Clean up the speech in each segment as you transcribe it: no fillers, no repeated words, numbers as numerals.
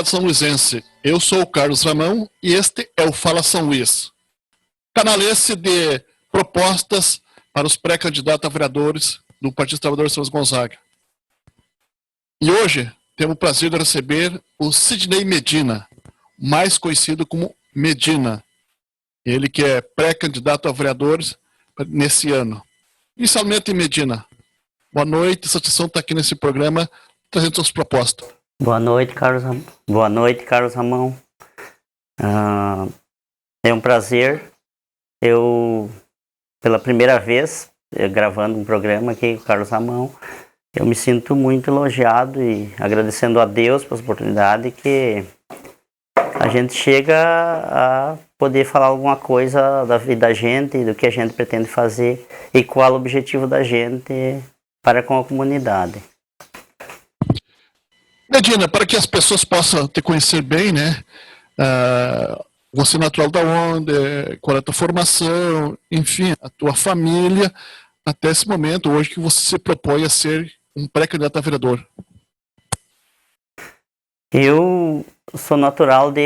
comunidade são luisense. Eu sou o Carlos Ramão e este é o Fala São Luís. Canal esse de propostas para os pré-candidatos a vereadores do Partido Trabalhador de São Luís Gonzaga. E hoje temos o prazer de receber o Sidney Medina, mais conhecido como Medina. Ele que é pré-candidato a vereadores nesse ano. Inicialmente, Medina, boa noite, satisfação estar aqui nesse programa trazendo suas propostas. Boa noite, Carlos Ramão. Boa noite, Carlos Ramão. É um prazer. Eu, pela primeira vez, gravando um programa aqui com o Carlos Ramão, eu me sinto muito elogiado e agradecendo a Deus pela oportunidade que a gente chega a poder falar alguma coisa da vida da gente, do que a gente pretende fazer e qual o objetivo da gente para com a comunidade. Medina, para que as pessoas possam te conhecer bem, né? Você é natural da onde, qual é a tua formação, enfim, a tua família, até esse momento, hoje que você se propõe a ser um pré-candidato a vereador. Eu sou natural da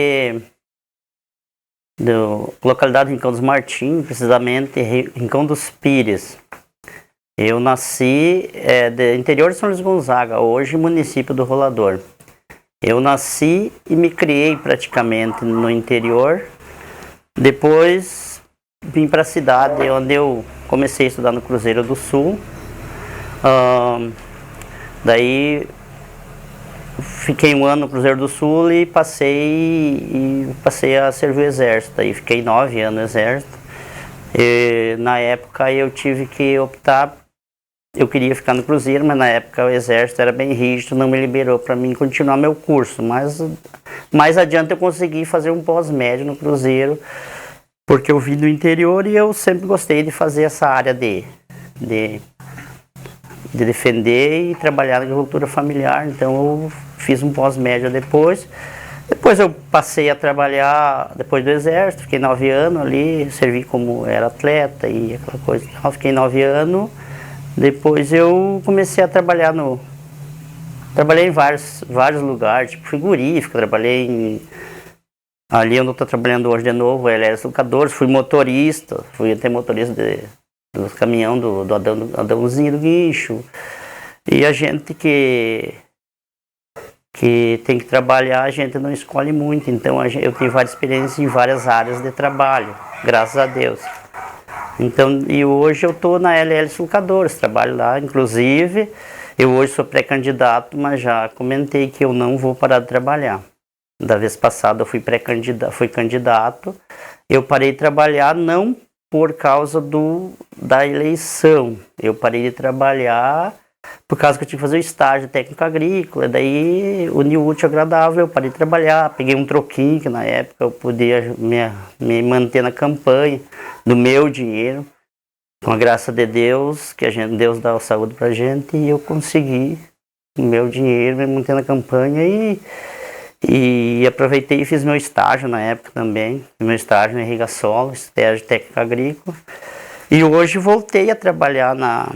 localidade Rincão dos Martins, precisamente Rincão dos Pires. Eu nasci do interior de São Luís Gonzaga, hoje município do Rolador. Eu nasci e me criei praticamente no interior. Depois vim para a cidade, onde eu comecei a estudar no Cruzeiro do Sul. Daí fiquei um ano no Cruzeiro do Sul e passei a servir o Exército. Aí fiquei 9 anos no Exército. E, na época eu tive que optar. Eu queria ficar no Cruzeiro, mas na época o Exército era bem rígido, não me liberou para mim continuar meu curso. Mas mais adiante eu consegui fazer um pós-médio no Cruzeiro, porque eu vim do interior e eu sempre gostei de fazer essa área de defender e trabalhar na agricultura familiar. Então eu fiz um pós-médio depois. Depois eu passei a trabalhar, depois do Exército, fiquei 9 anos ali, servi como era atleta e aquela coisa. Fiquei 9 anos. Depois eu comecei a trabalhar trabalhei em vários lugares, tipo frigorífico, trabalhei ali onde eu estou trabalhando hoje de novo, LS Lucadores, fui motorista, fui até motorista dos caminhão do Adãozinho do Guincho. E a gente que tem que trabalhar, a gente não escolhe muito, então eu tenho várias experiências em várias áreas de trabalho, graças a Deus. Então, e hoje eu estou na LS Lucadores, trabalho lá, inclusive, eu hoje sou pré-candidato, mas já comentei que eu não vou parar de trabalhar. Da vez passada eu fui candidato, eu parei de trabalhar não por causa da eleição, eu parei de trabalhar por causa que eu tinha que fazer o estágio técnico agrícola, daí uniu o útil ao agradável, eu parei de trabalhar, peguei um troquinho, que na época eu podia me manter na campanha, do meu dinheiro, com a graça de Deus, que Deus dá a saúde pra gente, e eu consegui o meu dinheiro, me manter na campanha e aproveitei e fiz meu estágio na época também, meu estágio na irrigação, estágio técnico agrícola, e hoje voltei a trabalhar na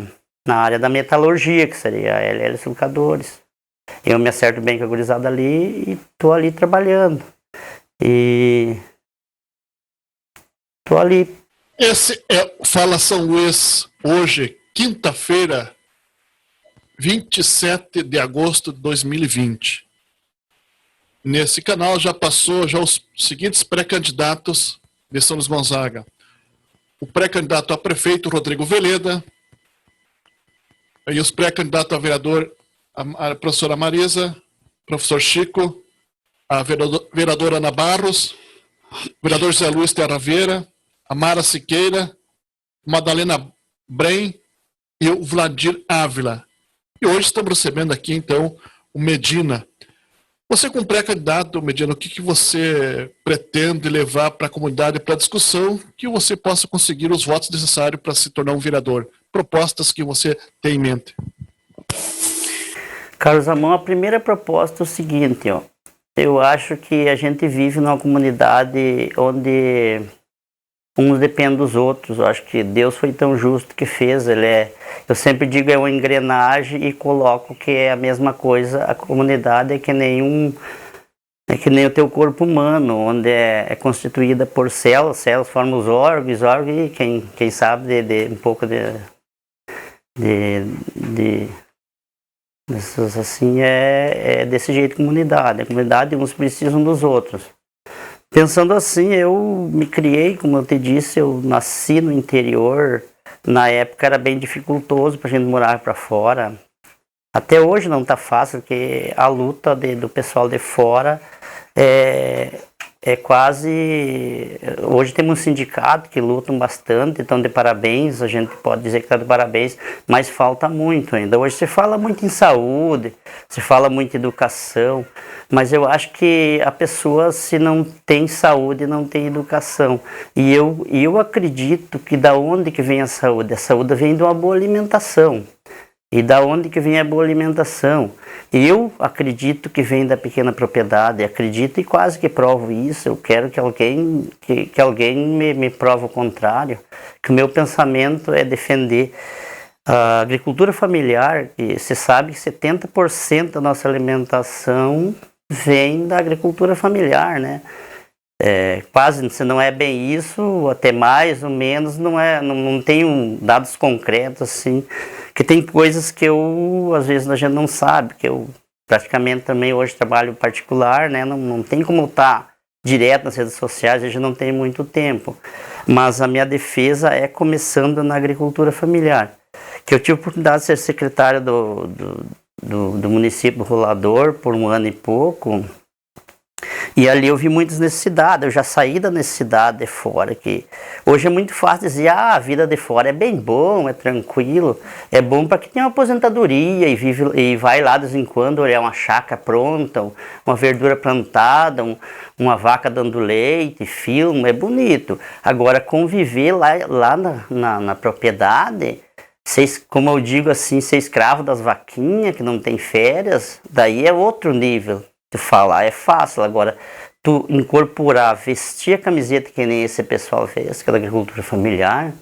área da metalurgia, que seria a LL Lucadores. Eu me acerto bem com a gurizada ali e tô ali trabalhando. E tô ali. Esse é o Fala São Luís, hoje, quinta-feira, 27 de agosto de 2020. Nesse canal já passou os seguintes pré-candidatos de São Luís Gonzaga. O pré-candidato a prefeito, Rodrigo Veleda, e os pré-candidatos a vereador, a professora Marisa, professor Chico, a vereadora Ana Barros, o vereador José Luiz Terraveira, a Mara Siqueira, Madalena Brem e o Vladir Ávila. E hoje estamos recebendo aqui, então, o Medina. Você, como pré-candidato, Medina, o que você pretende levar para a comunidade para discussão que você possa conseguir os votos necessários para se tornar um vereador? Propostas que você tem em mente. Carlos Ramão, a primeira proposta é o seguinte, ó. Eu acho que a gente vive numa comunidade onde uns dependem dos outros. Eu acho que Deus foi tão justo que fez. Eu sempre digo, é uma engrenagem e coloco que é a mesma coisa. A comunidade é que nenhum É que nem o teu corpo humano, onde é constituída por células, células formam os órgãos, e quem sabe de um pouco de assim, é desse jeito comunidade. A comunidade, uns precisam dos outros. Pensando assim, eu me criei, como eu te disse, eu nasci no interior. Na época era bem dificultoso para a gente morar para fora. Até hoje não está fácil, porque a luta do pessoal de fora é quase... Hoje temos um sindicato que lutam bastante, então de parabéns, a gente pode dizer que está de parabéns, mas falta muito ainda. Hoje se fala muito em saúde, se fala muito em educação, mas eu acho que a pessoa, se não tem saúde, não tem educação. E eu acredito que da onde que vem a saúde? A saúde vem de uma boa alimentação. E da onde que vem a boa alimentação? Eu acredito que vem da pequena propriedade, acredito e quase que provo isso. Eu quero que alguém me prove o contrário, que o meu pensamento é defender a agricultura familiar. E você sabe que 70% da nossa alimentação vem da agricultura familiar, né? Quase, se não é bem isso, até mais ou menos, não tenho dados concretos assim, que tem coisas que às vezes a gente não sabe, que eu praticamente também hoje trabalho particular, né, não tem como estar direto nas redes sociais, a gente não tem muito tempo, mas a minha defesa é começando na agricultura familiar, que eu tive a oportunidade de ser secretário do município Rolador por 1 ano e pouco. E ali eu vi muitas necessidades, eu já saí da necessidade de fora, que hoje é muito fácil dizer, a vida de fora é bem bom, é tranquilo, é bom para quem tem uma aposentadoria e vai lá de vez em quando olhar uma chácara pronta, uma verdura plantada, uma vaca dando leite, filma, é bonito. Agora conviver lá na propriedade, como eu digo assim, ser escravo das vaquinhas que não tem férias, daí é outro nível. Falar é fácil, agora tu incorporar, vestir a camiseta que nem esse pessoal fez, que é da agricultura familiar,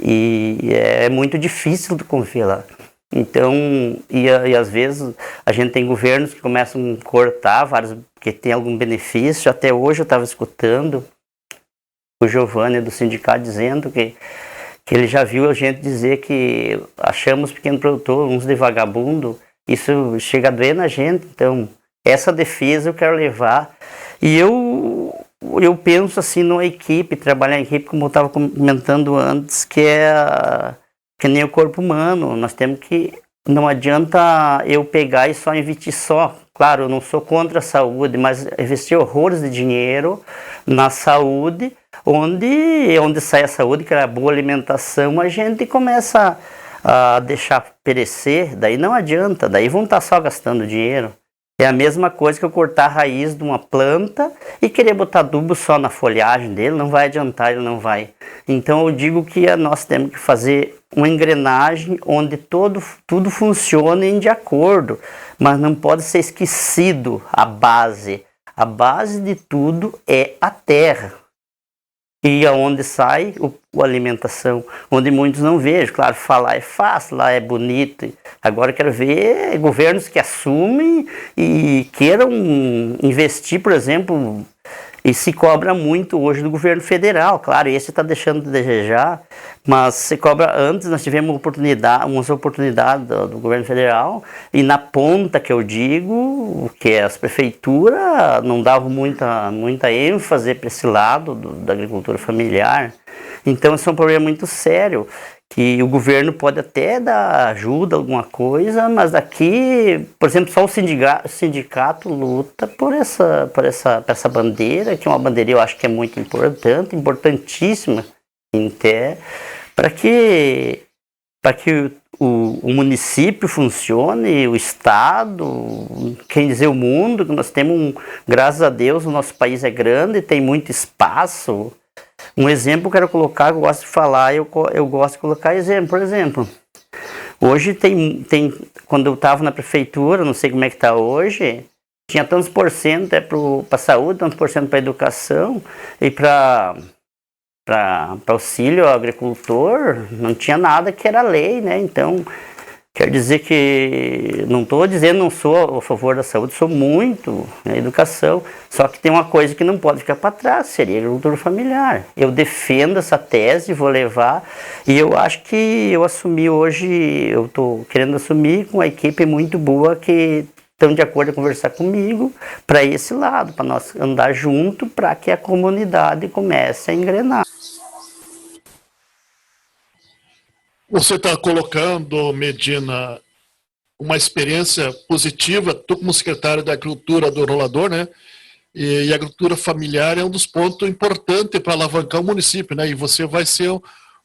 e é muito difícil de conviver lá. Então, e às vezes a gente tem governos que começam a cortar vários, que tem algum benefício. Até hoje eu estava escutando o Giovanni do sindicato dizendo que ele já viu a gente dizer que achamos pequeno produtor, uns de vagabundo, isso chega a doer na gente. Então essa defesa eu quero levar, e eu penso assim numa equipe, trabalhar em equipe, como eu estava comentando antes, que nem o corpo humano. Nós temos que, não adianta eu pegar e só investir só. Claro, eu não sou contra a saúde, mas investir horrores de dinheiro na saúde, onde sai a saúde, que é a boa alimentação, a gente começa a deixar perecer, daí não adianta, daí vão estar só gastando dinheiro. É a mesma coisa que eu cortar a raiz de uma planta e querer botar adubo só na folhagem dele, não vai adiantar, ele não vai. Então eu digo que nós temos que fazer uma engrenagem onde tudo funcione de acordo, mas não pode ser esquecido a base. A base de tudo é a terra. E aonde sai a alimentação, onde muitos não vejam. Claro, falar é fácil, lá é bonito. Agora eu quero ver governos que assumem e queiram investir, por exemplo, e se cobra muito hoje do governo federal. Claro, esse está deixando de desejar, mas se cobra. Antes nós tivemos umas oportunidades do governo federal, e na ponta que eu digo, que as prefeituras não davam muita ênfase para esse lado da agricultura familiar. Então esse é um problema muito sério, que o governo pode até dar ajuda, alguma coisa, mas daqui, por exemplo, só o sindicato luta por essa bandeira, que é uma bandeira eu acho que é muito importante, importantíssima, até, para que o município funcione, o estado, quem dizer o mundo, que nós temos, graças a Deus, o nosso país é grande, tem muito espaço. Um exemplo que eu quero colocar, eu gosto de falar, eu gosto de colocar exemplo. Por exemplo, hoje tem quando eu estava na prefeitura, não sei como é que está hoje, tinha tantos por cento para a saúde, tantos por cento para a educação, e para auxílio ao agricultor, não tinha nada que era lei, né? Então, Quer dizer que, não estou dizendo não sou a favor da saúde, sou muito na educação, só que tem uma coisa que não pode ficar para trás, seria a agricultura familiar. Eu defendo essa tese, vou levar, e eu acho que eu assumi hoje, eu estou querendo assumir com uma equipe muito boa que estão de acordo a conversar comigo para esse lado, para nós andar junto, para que a comunidade comece a engrenar. Você está colocando, Medina, uma experiência positiva, tu como secretário da Agricultura do Rolador, né? E a agricultura familiar é um dos pontos importantes para alavancar o município, né? E você vai ser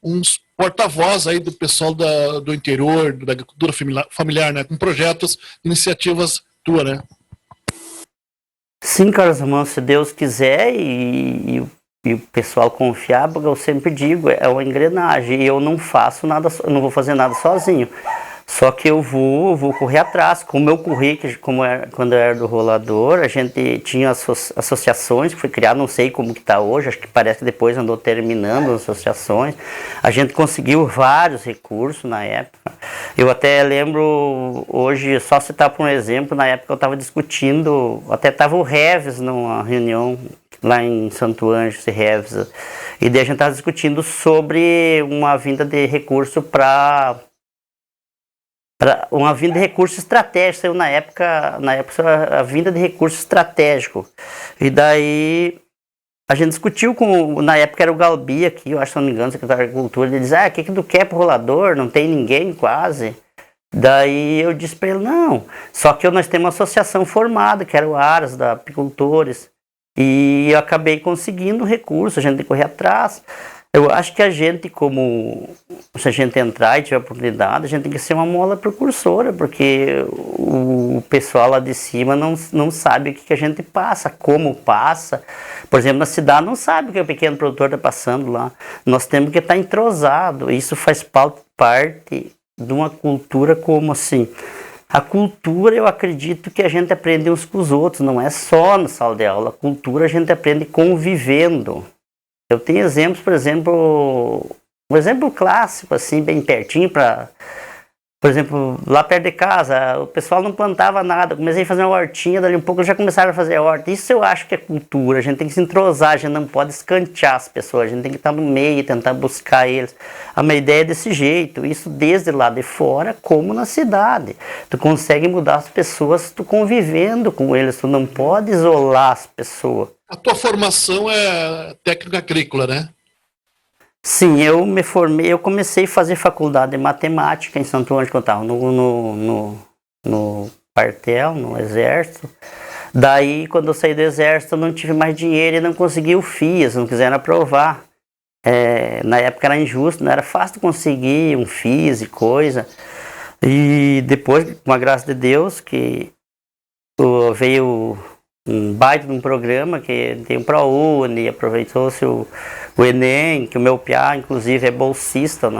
um porta-voz aí do pessoal do interior, da agricultura familiar, né? Com projetos, iniciativas tuas, né? Sim, Carlos Ramon, se Deus quiser e o pessoal confiar, porque eu sempre digo, é uma engrenagem, e eu não faço nada, não vou fazer nada sozinho. Só que eu vou correr atrás, como eu corri, quando eu era do Rolador, a gente tinha associações que foi criado, não sei como que está hoje, acho que parece que depois andou terminando as associações. A gente conseguiu vários recursos na época. Eu até lembro, hoje, só citar por um exemplo, na época eu estava discutindo, até estava o Reves numa reunião lá em Santo Ângelo, Reves, e daí a gente estava discutindo sobre uma vinda de recurso para uma vinda de recurso estratégico, saiu na época a vinda de recurso estratégico. E daí a gente discutiu na época era o Galbi aqui, eu acho, se não me engano, secretário de Agricultura, ele diz, o que tu quer pro rolador? Não tem ninguém quase. Daí eu disse para ele, não, só que nós temos uma associação formada, que era o Aras, da Apicultores, e eu acabei conseguindo recurso, a gente tem que correr atrás. Eu acho que a gente, se a gente entrar e tiver oportunidade, a gente tem que ser uma mola precursora, porque o pessoal lá de cima não sabe o que a gente passa, como passa. Por exemplo, na cidade não sabe o que o pequeno produtor está passando lá. Nós temos que estar entrosado. Isso faz parte de uma cultura como assim. A cultura, eu acredito que a gente aprende uns com os outros, não é só na sala de aula. A cultura a gente aprende convivendo. Eu tenho exemplos, por exemplo, um exemplo clássico, assim, bem pertinho, por exemplo, lá perto de casa, o pessoal não plantava nada, comecei a fazer uma hortinha, dali um pouco já começaram a fazer horta. Isso eu acho que é cultura, a gente tem que se entrosar, a gente não pode escantear as pessoas, a gente tem que estar no meio e tentar buscar eles. A minha ideia é desse jeito, isso desde lá de fora como na cidade. Tu consegue mudar as pessoas, tu convivendo com eles, tu não pode isolar as pessoas. A tua formação é técnica agrícola, né? Sim, eu me formei, eu comecei a fazer faculdade de matemática em Santo Ângelo, que eu estava no quartel, no exército. Daí, quando eu saí do exército, eu não tive mais dinheiro e não consegui o FIES, não quiseram aprovar. Na época era injusto, não era fácil conseguir um FIES e coisa. E depois, com a graça de Deus, que veio um baita de um programa que tem o ProUni, aproveitou-se o Enem, que o meu piá, inclusive, é bolsista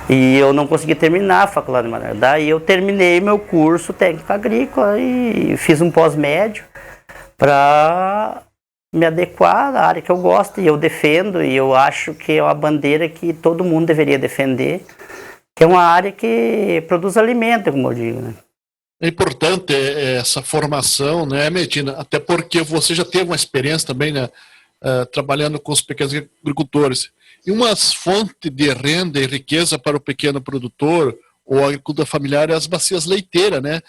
e eu não consegui terminar a faculdade de matemática. Daí eu terminei meu curso técnico agrícola e fiz um pós-médio para me adequar à área que eu gosto e eu defendo, e eu acho que é uma bandeira que todo mundo deveria defender, que é uma área que produz alimento, como eu digo, né? É importante essa formação, né, Medina? Até porque você já teve uma experiência também, né, trabalhando com os pequenos agricultores. E uma fonte de renda e riqueza para o pequeno produtor ou agricultor familiar é as bacias leiteiras, né?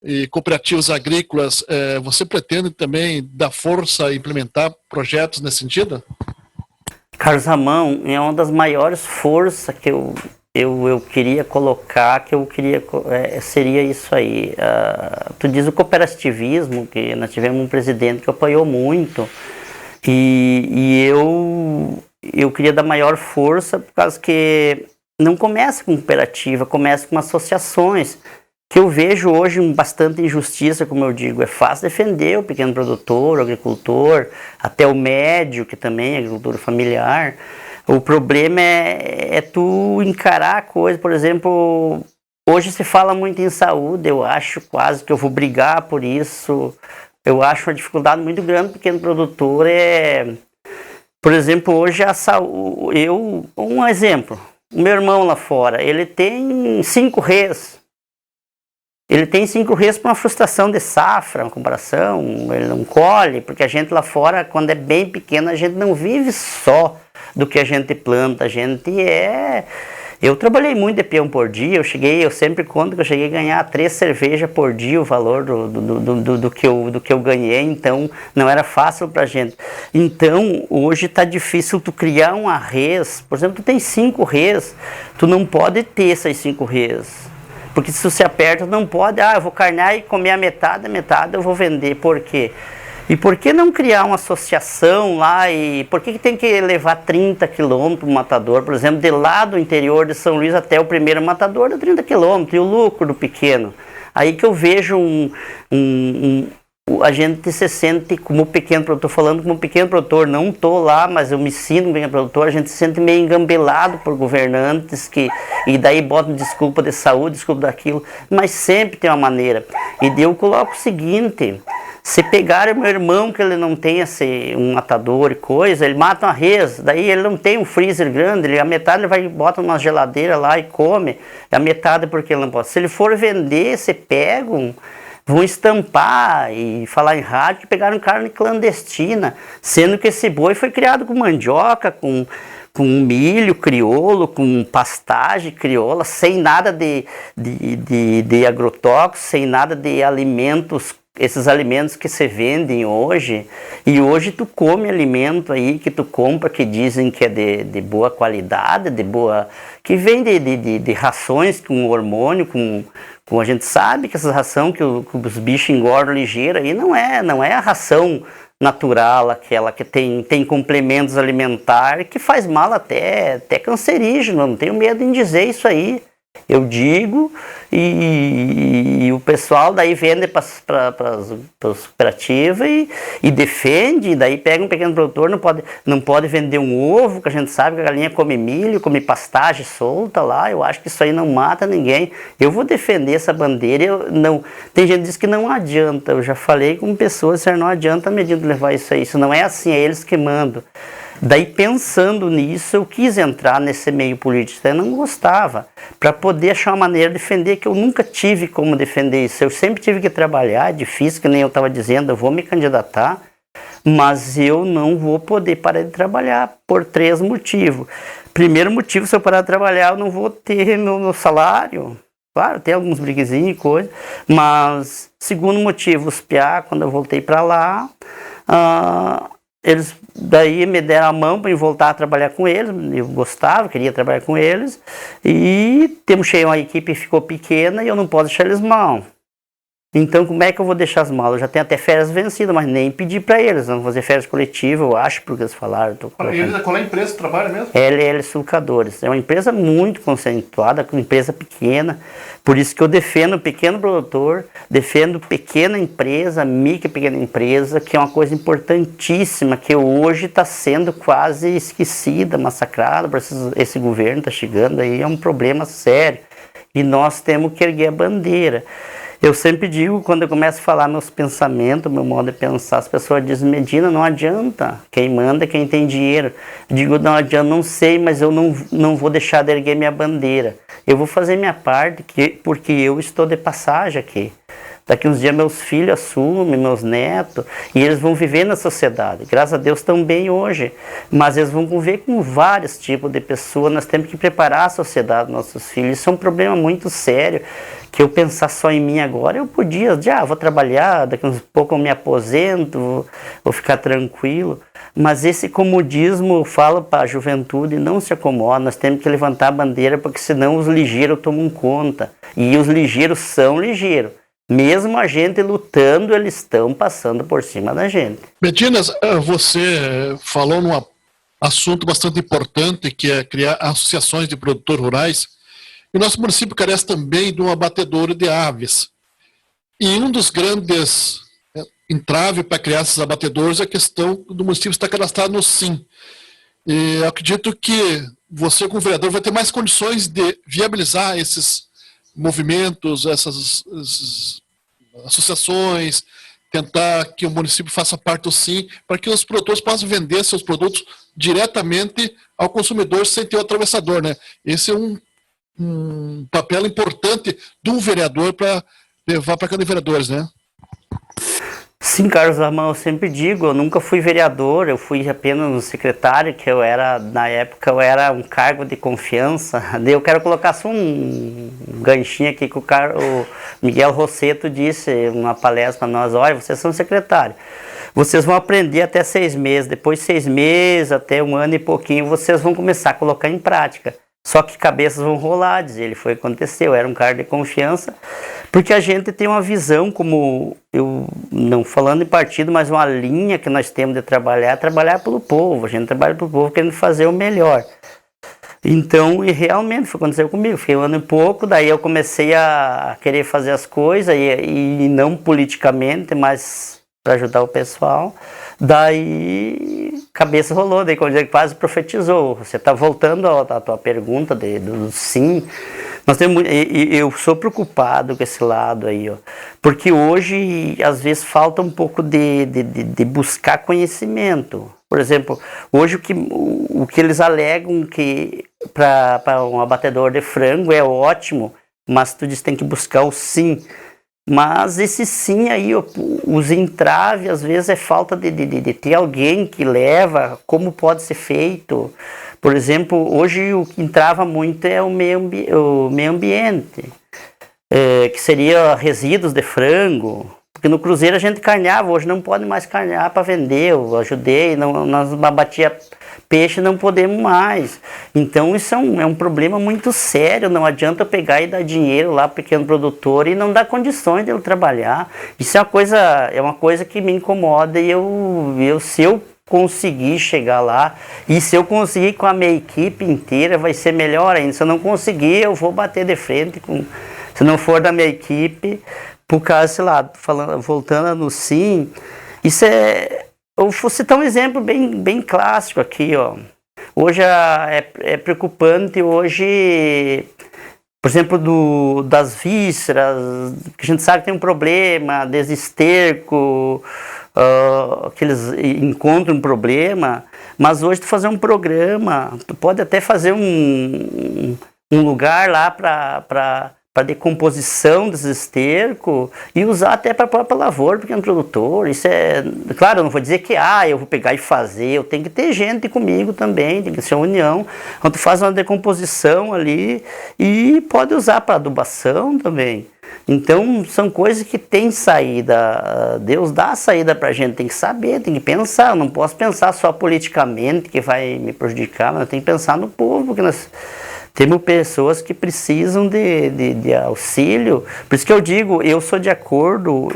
E cooperativas agrícolas. Você pretende também dar força e implementar projetos nesse sentido? Carlos Ramão, é uma das maiores forças que eu queria colocar, seria isso aí. Tu diz o cooperativismo, que nós tivemos um presidente que apoiou muito, e eu queria dar maior força, por causa que não começa com cooperativa, começa com associações, que eu vejo hoje bastante injustiça, como eu digo. É fácil defender o pequeno produtor, o agricultor, até o médio, que também é agricultura familiar. O problema é tu encarar a coisa. Por exemplo, hoje se fala muito em saúde, eu acho quase que eu vou brigar por isso. Eu acho uma dificuldade muito grande do pequeno produtor. Por exemplo, hoje a saúde, um exemplo, O meu irmão lá fora, ele tem 5 reses. Ele tem 5 reses por uma frustração de safra, uma comparação, ele não colhe, porque a gente lá fora, quando é bem pequeno, a gente não vive só do que a gente planta, a gente é... Eu trabalhei muito de peão por dia, eu sempre conto que eu cheguei a ganhar 3 cervejas por dia, o valor do que eu ganhei, então não era fácil pra gente. Então, hoje está difícil tu criar uma res, por exemplo, tu tem 5 res, tu não pode ter essas 5 res. Porque se você aperta, não pode, eu vou carnear e comer a metade eu vou vender. Por quê? E por que não criar uma associação lá? E por que tem que levar 30 quilômetros para o matador? Por exemplo, de lá do interior de São Luís até o primeiro matador dá 30 quilômetros, e o lucro do pequeno. Aí que eu vejo a gente se sente como pequeno produtor, falando como pequeno produtor, não estou lá, mas eu me sinto pequeno produtor, a gente se sente meio engambelado por governantes e daí botam desculpa de saúde, desculpa daquilo, mas sempre tem uma maneira. E daí eu coloco o seguinte, se pegar o meu irmão, que ele não tem um matador e coisa, ele mata uma res, daí ele não tem um freezer grande, a metade ele vai bota numa geladeira lá e come, a metade porque ele não pode. Se ele for vender, você pega vão estampar e falar em rádio que pegaram carne clandestina, sendo que esse boi foi criado com mandioca, com milho crioulo, com pastagem crioula, sem nada de agrotóxicos, sem nada de alimentos, esses alimentos que se vendem hoje. E hoje tu come alimento aí que tu compra, que dizem que é de boa qualidade, que vem de rações com hormônio, com a gente sabe que essas rações que os bichos engordam ligeiro aí não é a ração natural, aquela que tem complementos alimentares que faz mal até cancerígeno, não tenho medo em dizer isso aí. Eu digo, e o pessoal daí vende para as cooperativas e defende, e daí pega um pequeno produtor, não pode vender um ovo, que a gente sabe que a galinha come milho, come pastagem solta lá, eu acho que isso aí não mata ninguém. Eu vou defender essa bandeira, tem gente que diz que não adianta, eu já falei com pessoas, não adianta medindo levar isso aí, isso não é assim, é eles que mandam. Daí, pensando nisso, eu quis entrar nesse meio político, eu não gostava, para poder achar uma maneira de defender, que eu nunca tive como defender isso. Eu sempre tive que trabalhar, é difícil, que nem eu estava dizendo, eu vou me candidatar, mas eu não vou poder parar de trabalhar por 3 motivos. Primeiro motivo, se eu parar de trabalhar, eu não vou ter meu salário. Claro, tem alguns briguezinhos e coisa, mas segundo motivo, os piá, quando eu voltei para lá, eles daí me deram a mão para eu voltar a trabalhar com eles, eu gostava, queria trabalhar com eles, e temos cheio uma equipe que ficou pequena e eu não posso deixar eles mal. Então como é que eu vou deixar as malas? Eu já tenho até férias vencidas, mas nem pedi para eles, vamos fazer férias coletivas, eu acho, porque eles falaram. Qual é a empresa que trabalha mesmo? LL Sulcadores, é uma empresa muito conceituada, uma empresa pequena, por isso que eu defendo o pequeno produtor, defendo pequena empresa, micro e pequena empresa, que é uma coisa importantíssima, que hoje está sendo quase esquecida, massacrada, por esse governo está chegando aí, é um problema sério, e nós temos que erguer a bandeira. Eu sempre digo, quando eu começo a falar meus pensamentos, meu modo de pensar, as pessoas dizem, Medina, não adianta, quem manda é quem tem dinheiro. Eu digo, não adianta, não sei, mas eu não vou deixar de erguer minha bandeira. Eu vou fazer minha parte, porque eu estou de passagem aqui. Daqui uns dias meus filhos assumem, meus netos, e eles vão viver na sociedade. Graças a Deus estão bem hoje, mas eles vão conviver com vários tipos de pessoas. Nós temos que preparar a sociedade dos nossos filhos. Isso é um problema muito sério, que eu pensar só em mim agora, eu podia, vou trabalhar, daqui uns pouco eu me aposento, vou ficar tranquilo. Mas esse comodismo, eu falo para a juventude, não se acomoda, nós temos que levantar a bandeira, porque senão os ligeiros tomam conta. E os ligeiros são ligeiros. Mesmo a gente lutando, eles estão passando por cima da gente. Medinas, você falou num assunto bastante importante, que é criar associações de produtores rurais. E nosso município carece também de um abatedouro de aves. E um dos grandes entraves para criar esses abatedouros é a questão do município estar cadastrado no SIM. E eu acredito que você, como vereador, vai ter mais condições de viabilizar esses movimentos, essas associações, tentar que o município faça parte do SIM, para que os produtores possam vender seus produtos diretamente ao consumidor sem ter o atravessador, né? Esse é um papel importante de um vereador para levar para cada vereadores, né? Sim, Carlos Ramão, eu sempre digo, eu nunca fui vereador, eu fui apenas um secretário, que eu era, na época, eu era um cargo de confiança. Daí eu quero colocar só um ganchinho aqui que o Miguel Rosseto disse numa palestra para nós: olha, vocês são secretário, vocês vão aprender até 6 meses, depois de 6 meses, até 1 ano e pouquinho, vocês vão começar a colocar em prática. Só que cabeças vão rolar, diz ele. Foi o que aconteceu, era um cargo de confiança, porque a gente tem uma visão, como eu, não falando em partido, mas uma linha que nós temos de trabalhar, é trabalhar pelo povo. A gente trabalha pelo povo querendo fazer o melhor. Então, e realmente foi o que aconteceu comigo. Fiquei 1 ano e pouco, daí eu comecei a querer fazer as coisas, e não politicamente, mas para ajudar o pessoal. Daí, cabeça rolou, daí quando ele quase profetizou. Você está voltando à tua pergunta do sim. Nós temos, eu sou preocupado com esse lado aí, ó, porque hoje, às vezes, falta um pouco de buscar conhecimento. Por exemplo, hoje o que eles alegam que para um abatedor de frango é ótimo, mas tu diz que tem que buscar o sim. Mas esse sim aí, os entraves, às vezes é falta de ter alguém que leva, como pode ser feito. Por exemplo, hoje o que entrava muito é o meio ambiente, que seria resíduos de frango. Porque no cruzeiro a gente carneava, hoje não pode mais carnear para vender. Eu ajudei, nós abatia peixe, não podemos mais. Então isso é um problema muito sério. Não adianta eu pegar e dar dinheiro lá para o pequeno produtor e não dar condições de ele trabalhar. Isso é uma coisa que me incomoda, e se eu conseguir chegar lá, e se eu conseguir com a minha equipe inteira, vai ser melhor ainda. Se eu não conseguir, eu vou bater de frente se não for da minha equipe. Por causa, sei lá, voltando no sim, isso eu vou citar um exemplo bem clássico aqui, ó. Hoje é preocupante, hoje, por exemplo, das vísceras, que a gente sabe que tem um problema, desde esterco, que eles encontram um problema, mas hoje tu fazer um programa, tu pode até fazer um lugar lá para decomposição desse esterco e usar até para a própria lavoura, porque é um produtor. Isso é, claro, eu não vou dizer que eu vou pegar e fazer, eu tenho que ter gente comigo também, tem que ser uma união. Então tu faz uma decomposição ali e pode usar para adubação também. Então são coisas que tem saída, Deus dá a saída para a gente, tem que saber, tem que pensar. Eu não posso pensar só politicamente que vai me prejudicar, mas eu tenho que pensar no povo, porque nós temos pessoas que precisam de auxílio. Por isso que eu digo, eu sou de acordo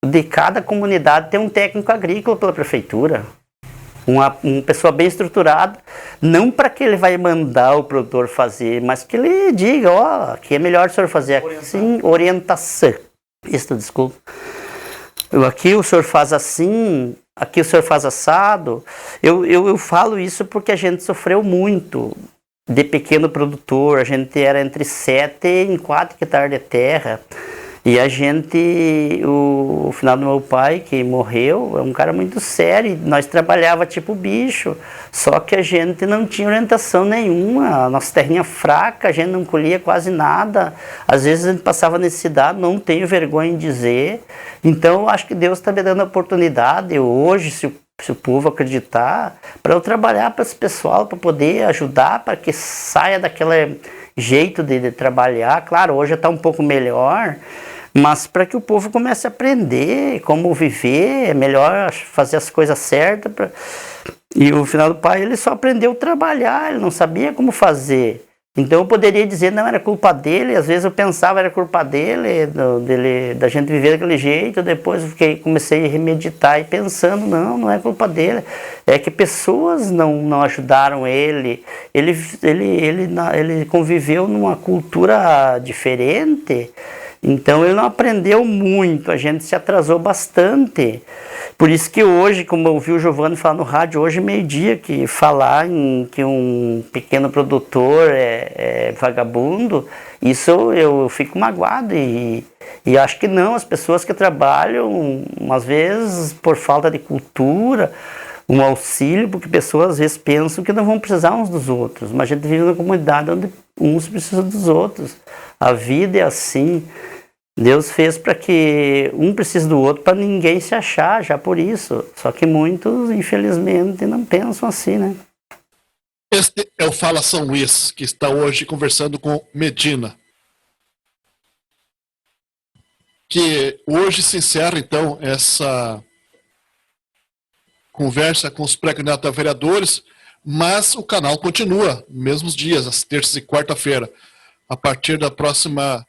de cada comunidade ter um técnico agrícola pela prefeitura. Uma pessoa bem estruturada, não para que ele vai mandar o produtor fazer, mas que ele diga, aqui é melhor o senhor fazer assim, orientação. Isso, desculpa. Aqui o senhor faz assim, aqui o senhor faz assado. Eu falo isso porque a gente sofreu muito de pequeno produtor. A gente era entre 7 e 4 hectares de terra, e a gente, o final do meu pai, que morreu, é um cara muito sério, nós trabalhava tipo bicho, só que a gente não tinha orientação nenhuma, a nossa terrinha fraca, a gente não colhia quase nada, às vezes a gente passava necessidade, não tenho vergonha em dizer. Então eu acho que Deus está me dando a oportunidade hoje, se o povo acreditar, para eu trabalhar para esse pessoal, para poder ajudar, para que saia daquele jeito de trabalhar. Claro, hoje está um pouco melhor, mas para que o povo comece a aprender como viver, é melhor fazer as coisas certas. E o final do pai, ele só aprendeu a trabalhar, ele não sabia como fazer. Então eu poderia dizer, não, era culpa dele. Às vezes eu pensava, era culpa dele, da gente viver daquele jeito. Depois comecei a remeditar e pensando, não é culpa dele. É que pessoas não ajudaram ele. Ele conviveu numa cultura diferente, então ele não aprendeu muito, a gente se atrasou bastante. Por isso que hoje, como eu ouvi o Giovanni falar no rádio, hoje meio-dia, que falar em que um pequeno produtor é vagabundo, isso eu fico magoado e acho que não, as pessoas que trabalham, às vezes por falta de cultura, um auxílio, porque pessoas às vezes pensam que não vão precisar uns dos outros, mas a gente vive numa comunidade onde uns precisam dos outros. A vida é assim. Deus fez para que um precise do outro para ninguém se achar, já por isso. Só que muitos, infelizmente, não pensam assim, né? Este é o Fala São Luís, que está hoje conversando com Medina. Que hoje se encerra, então, essa conversa com os pré-candidatos a vereadores, mas o canal continua, mesmos dias, às terças e quarta-feira. A partir da próxima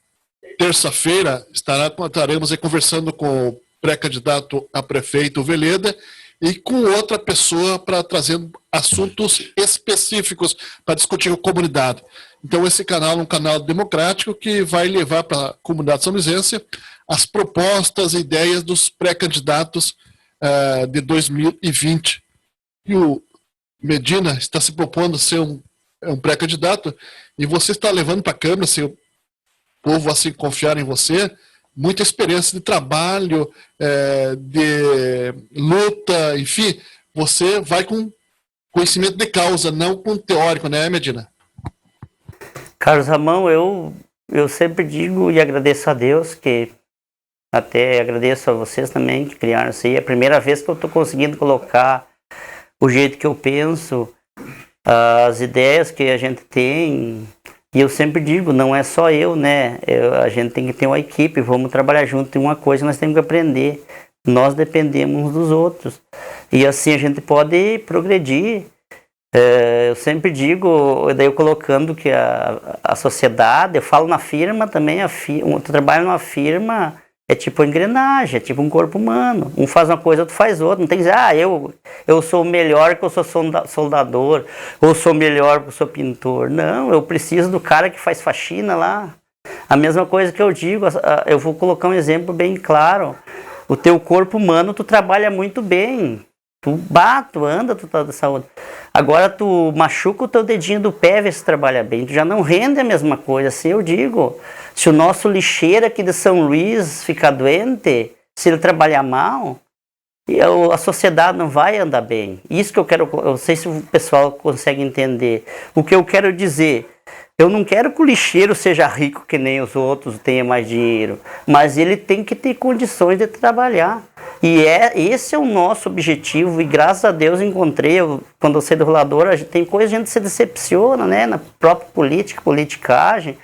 terça-feira estaremos aí conversando com o pré-candidato a prefeito Veleda e com outra pessoa para trazer assuntos específicos para discutir com a comunidade. Então esse canal é um canal democrático que vai levar para a comunidade são-luisense as propostas e ideias dos pré-candidatos de 2020. E o Medina está se propondo ser um pré-candidato e você está levando para a Câmara, se o povo assim confiar em você, muita experiência de trabalho, de luta, enfim, você vai com conhecimento de causa, não com teórico, né, Medina? Carlos Ramão, eu sempre digo e agradeço a Deus, que até agradeço a vocês também que criaram isso aí. É a primeira vez que eu estou conseguindo colocar o jeito que eu penso, as ideias que a gente tem. E eu sempre digo, não é só eu, né? A gente tem que ter uma equipe, vamos trabalhar junto. Tem uma coisa que nós temos que aprender. Nós dependemos uns dos outros. E assim a gente pode progredir. Eu sempre digo, daí eu colocando que a sociedade, eu falo na firma também, eu trabalho numa firma, é tipo uma engrenagem, é tipo um corpo humano. Um faz uma coisa, outro faz outra. Não tem que dizer, eu sou melhor que eu sou soldador, ou sou melhor que eu sou pintor. Não, eu preciso do cara que faz faxina lá. A mesma coisa que eu digo, eu vou colocar um exemplo bem claro. O teu corpo humano, tu trabalha muito bem. Tu anda, tu tá de saúde. Agora tu machuca o teu dedinho do pé, vê se trabalha bem. Tu já não rende a mesma coisa. Assim eu digo, se o nosso lixeiro aqui de São Luís ficar doente, se ele trabalhar mal, a sociedade não vai andar bem. Isso que eu quero, eu não sei se o pessoal consegue entender. O que eu quero dizer, eu não quero que o lixeiro seja rico que nem os outros, tenha mais dinheiro, mas ele tem que ter condições de trabalhar. E esse é o nosso objetivo, e graças a Deus encontrei, quando eu saí do rolador, tem coisa que a gente se decepciona, né, na própria politicagem,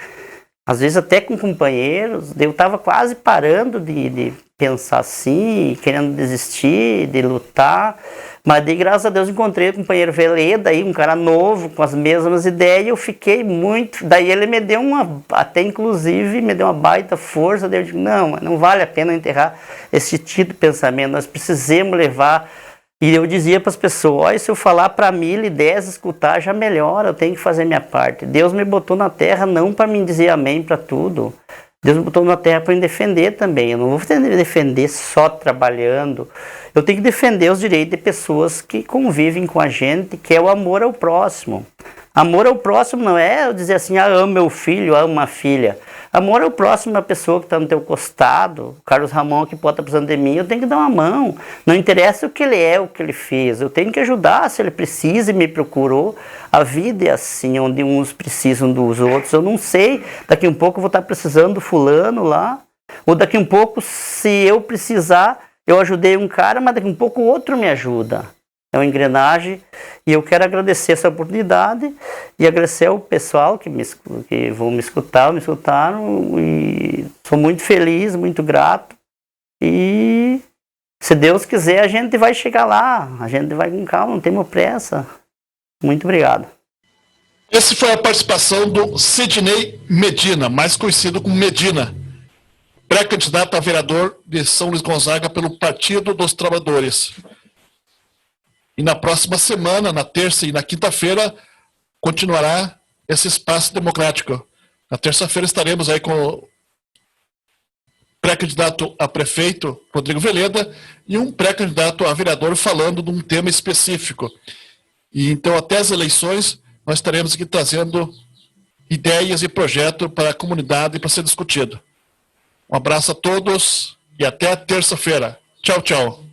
às vezes até com companheiros. Eu estava quase parando de pensar assim, querendo desistir, de lutar, mas daí, graças a Deus, encontrei o companheiro Veleda, aí, um cara novo, com as mesmas ideias, e eu fiquei muito... Daí ele me deu até inclusive, me deu uma baita força, daí eu digo, não vale a pena enterrar esse tipo de pensamento, nós precisamos levar... E eu dizia para as pessoas, olha, se eu falar para 1.010 escutar, já melhora, eu tenho que fazer minha parte. Deus me botou na terra não para me dizer amém para tudo. Deus me botou na terra para me defender também. Eu não vou defender só trabalhando. Eu tenho que defender os direitos de pessoas que convivem com a gente, que é o amor ao próximo. Amor ao próximo não é eu dizer assim, amo meu filho, amo uma filha. Amor ao próximo é a pessoa que está no teu costado. O Carlos Ramão que pode estar precisando de mim, eu tenho que dar uma mão. Não interessa o que ele é, o que ele fez. Eu tenho que ajudar se ele precisa e me procurou. A vida é assim, onde uns precisam dos outros. Eu não sei, daqui um pouco eu vou estar precisando do fulano lá. Ou daqui um pouco, se eu precisar, eu ajudei um cara, mas daqui um pouco o outro me ajuda. É uma engrenagem, e eu quero agradecer essa oportunidade e agradecer ao pessoal que vão me escutaram, e sou muito feliz, muito grato, e se Deus quiser a gente vai chegar lá, a gente vai com calma, não temos pressa. Muito obrigado. Essa foi a participação do Sidney Medina, mais conhecido como Medina, pré-candidato a vereador de São Luís Gonzaga pelo Partido dos Trabalhadores. E na próxima semana, na terça e na quinta-feira, continuará esse espaço democrático. Na terça-feira estaremos aí com o pré-candidato a prefeito, Rodrigo Veleda, e um pré-candidato a vereador falando de um tema específico. E então, até as eleições, nós estaremos aqui trazendo ideias e projetos para a comunidade para ser discutido. Um abraço a todos e até terça-feira. Tchau, tchau.